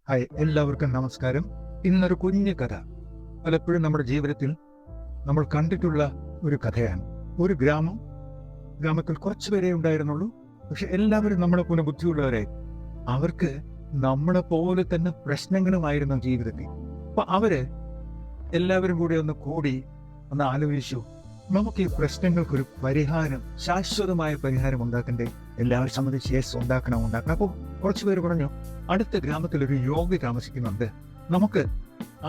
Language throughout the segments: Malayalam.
ഹായ്, എല്ലാവർക്കും നമസ്കാരം. ഇന്നൊരു കുഞ്ഞു കഥ. പലപ്പോഴും നമ്മുടെ ജീവിതത്തിൽ നമ്മൾ കണ്ടിട്ടുള്ള ഒരു കഥയാണ്. ഒരു ഗ്രാമത്തിൽ കുറച്ചു പേരേ ഉണ്ടായിരുന്നുള്ളൂ. പക്ഷെ എല്ലാവരും നമ്മളെ പോലെ ബുദ്ധിയുള്ളവരെ. അവർക്ക് നമ്മളെ പോലെ തന്നെ പ്രശ്നങ്ങളുമായിരുന്നു ജീവിതത്തിൽ. അപ്പൊ അവര് എല്ലാവരും കൂടി ഒന്ന് ആലോചിച്ചു, നമുക്ക് ഈ പ്രശ്നങ്ങൾക്കൊരു പരിഹാരം, ശാശ്വതമായ പരിഹാരം ഉണ്ടാക്കണ്ടേ? എല്ലാവരും സംബന്ധിച്ച് ഉണ്ടാക്കണം. അപ്പോൾ കുറച്ചു പേര് പറഞ്ഞു, അടുത്ത ഗ്രാമത്തിൽ ഒരു യോഗി താമസിക്കുന്നുണ്ട്, നമുക്ക്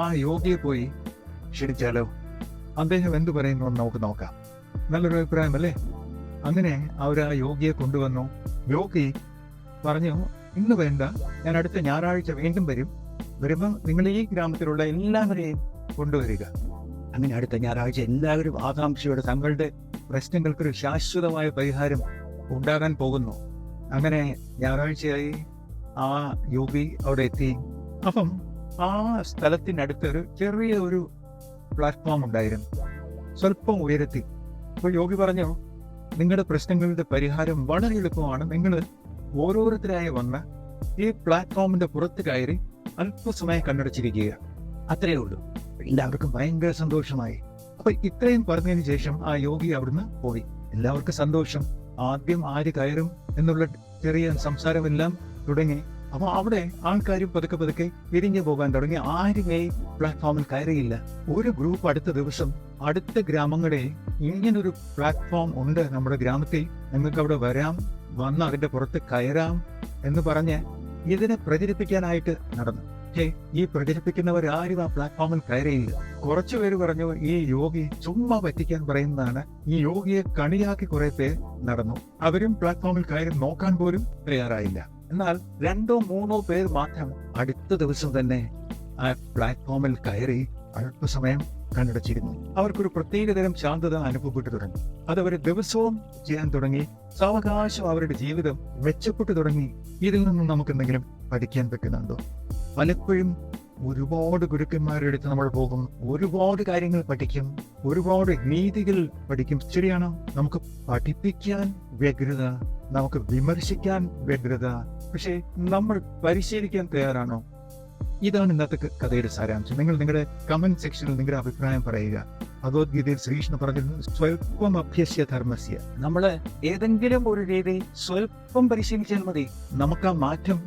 ആ യോഗിയെ പോയി ക്ഷണിച്ചാലോ? അദ്ദേഹം എന്തു പറയുന്നു നമുക്ക് നോക്കാം. നല്ലൊരു അഭിപ്രായം അല്ലേ? അങ്ങനെ അവർ ആ യോഗിയെ കൊണ്ടുവന്നു. യോഗി പറഞ്ഞു, ഇന്ന് വേണ്ട, ഞാൻ അടുത്ത ഞായറാഴ്ച വീണ്ടും വരുമ്പോൾ നിങ്ങൾ ഈ ഗ്രാമത്തിലുള്ള എല്ലാവരെയും കൊണ്ടുവരിക. അങ്ങനെ അടുത്ത ഞായറാഴ്ച എല്ലാവരും ആകാംക്ഷയോടെ തങ്ങളുടെ പ്രശ്നങ്ങൾക്കൊരു ശാശ്വതമായ പരിഹാരം ഉണ്ടാകാൻ പോകുന്നു. അങ്ങനെ ഞായറാഴ്ചയായി ആ യോഗി അവിടെ എത്തി. അപ്പം ആ സ്ഥലത്തിനടുത്ത് ചെറിയ ഒരു പ്ലാറ്റ്ഫോം ഉണ്ടായിരുന്നു, സ്വല്പം ഉയരത്തിൽ. അപ്പോൾ യോഗി പറഞ്ഞു, നിങ്ങളുടെ പ്രശ്നങ്ങളുടെ പരിഹാരം വളരെ എളുപ്പമാണ്. നിങ്ങൾ ഓരോരുത്തരായി വന്ന് ഈ പ്ലാറ്റ്ഫോമിന്റെ പുറത്ത് കയറി അല്പസമയം കണ്ണടച്ചിരിക്കുക, അത്രയേ ഉള്ളൂ. എല്ലാവർക്കും ഭയങ്കര സന്തോഷമായി. അപ്പൊ ഇത്രയും പറഞ്ഞതിന് ശേഷം ആ യോഗി അവിടുന്ന് പോയി. എല്ലാവർക്കും സന്തോഷം. ആദ്യം ആര് കയറും എന്നുള്ള ചെറിയ സംസാരമെല്ലാം തുടങ്ങി. അപ്പൊ അവിടെ ആൾക്കാരും പതുക്കെ പിരിഞ്ഞു പോകാൻ തുടങ്ങി. ആരുമേ പ്ലാറ്റ്ഫോമിൽ കയറിയില്ല. ഒരു ഗ്രൂപ്പ് അടുത്ത ദിവസം അടുത്ത ഗ്രാമങ്ങളിൽ ഇങ്ങനൊരു പ്ലാറ്റ്ഫോം ഉണ്ട് നമ്മുടെ ഗ്രാമത്തിൽ, നിങ്ങൾക്ക് അവിടെ വന്ന് അതിന്റെ പുറത്ത് കയറാം എന്ന് പറഞ്ഞ് ഇതിനെ പ്രചരിപ്പിക്കാനായിട്ട് നടന്നു. പക്ഷേ ഈ പ്രചരിപ്പിക്കുന്നവരാരും ആ പ്ലാറ്റ്ഫോമിൽ കയറിയില്ല. കുറച്ചുപേര് പറഞ്ഞു, ഈ യോഗി ചുമ്മാ പറ്റിക്കാൻ പറയുന്നതാണ്. ഈ യോഗിയെ കളിയാക്കി കുറെ പേർ നടന്നു. അവരും പ്ലാറ്റ്ഫോമിൽ കയറി നോക്കാൻ പോലും തയ്യാറായില്ല. എന്നാൽ 2-3 പേർ മാത്രം അടുത്ത ദിവസം തന്നെ ആ പ്ലാറ്റ്ഫോമിൽ കയറി അല്പസമയം കണ്ണടച്ചിരുന്നു. അവർക്കൊരു പ്രത്യേകതരം ശാന്തത അനുഭവപ്പെട്ടു തുടങ്ങി. അതവർ ദിവസവും ചെയ്യാൻ തുടങ്ങി. സാവകാശം അവരുടെ ജീവിതം മെച്ചപ്പെട്ടു തുടങ്ങി. ഇതിൽ നിന്നും നമുക്ക് എന്തെങ്കിലും പഠിക്കാൻ പറ്റുന്നുണ്ടോ? പലപ്പോഴും ഒരുപാട് ഗുരുക്കന്മാരുടെ അടുത്ത് നമ്മൾ പോകും, ഒരുപാട് കാര്യങ്ങൾ പഠിക്കും, ഒരുപാട് നീതികൾ പഠിക്കും. ശരിയാണോ? നമുക്ക് പഠിപ്പിക്കാൻ വ്യഗ്രത, നമുക്ക് വിമർശിക്കാൻ വ്യഗ്രത. പക്ഷെ നമ്മൾ പരിശീലിക്കാൻ തയ്യാറാണോ? ഇതാണ് ഇന്നത്തെ കഥയുടെ സാരാംശം. നിങ്ങൾ നിങ്ങളുടെ കമന്റ് സെക്ഷനിൽ നിങ്ങളുടെ അഭിപ്രായം പറയുക. ഭഗവത്ഗീതയിൽ ശ്രീകൃഷ്ണൻ പറഞ്ഞിരുന്നു, സ്വൽപ്പം അഭ്യസ്യ ധർമ്മസ്യ. നമ്മള് ഏതെങ്കിലും ഒരു രീതി സ്വൽപ്പം പരിശീലിച്ചാൽ മതി, നമുക്ക് ആ മാറ്റം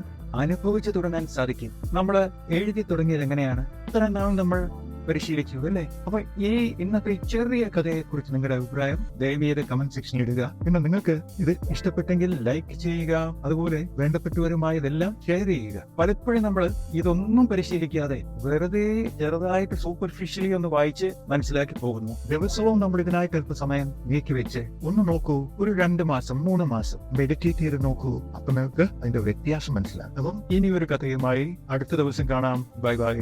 അനുഭവിച്ചു തുടങ്ങാൻ സാധിക്കും. നമ്മള് എഴുതി തുടങ്ങിയത് എങ്ങനെയാണ്? ഇത്ര നാൾ നമ്മൾ പരിശീലിച്ചു അല്ലേ? അപ്പൊ ഈ ഇന്നത്തെ ചെറിയ കഥയെ കുറിച്ച് നിങ്ങളുടെ അഭിപ്രായം ദയവായി കമന്റ് സെക്ഷനിൽ ഇടുക. പിന്നെ നിങ്ങൾക്ക് ഇത് ഇഷ്ടപ്പെട്ടെങ്കിൽ ലൈക്ക് ചെയ്യുക, അതുപോലെ വേണ്ടപ്പെട്ടവരുമായതെല്ലാം ഷെയർ ചെയ്യുക. പലപ്പോഴും നമ്മൾ ഇതൊന്നും പരിശീലിക്കാതെ വെറുതെ ചെറുതായിട്ട് സൂപ്പർഫിഷ്യലി ഒന്ന് വായിച്ച് മനസ്സിലാക്കി പോകുന്നു. ദിവസവും നമ്മൾ ഇതിനായിട്ട് അല്പസമയം നീക്കിവെച്ച് ഒന്ന് നോക്കൂ. ഒരു 2 മാസം 3 മാസം മെഡിറ്റേറ്റ് ചെയ്ത് നോക്കൂ. അപ്പൊ നിങ്ങൾക്ക് അതിന്റെ വ്യത്യാസം മനസ്സിലാകും. അപ്പം ഇനി ഒരു കഥയുമായി അടുത്ത ദിവസം കാണാം. Bye bye.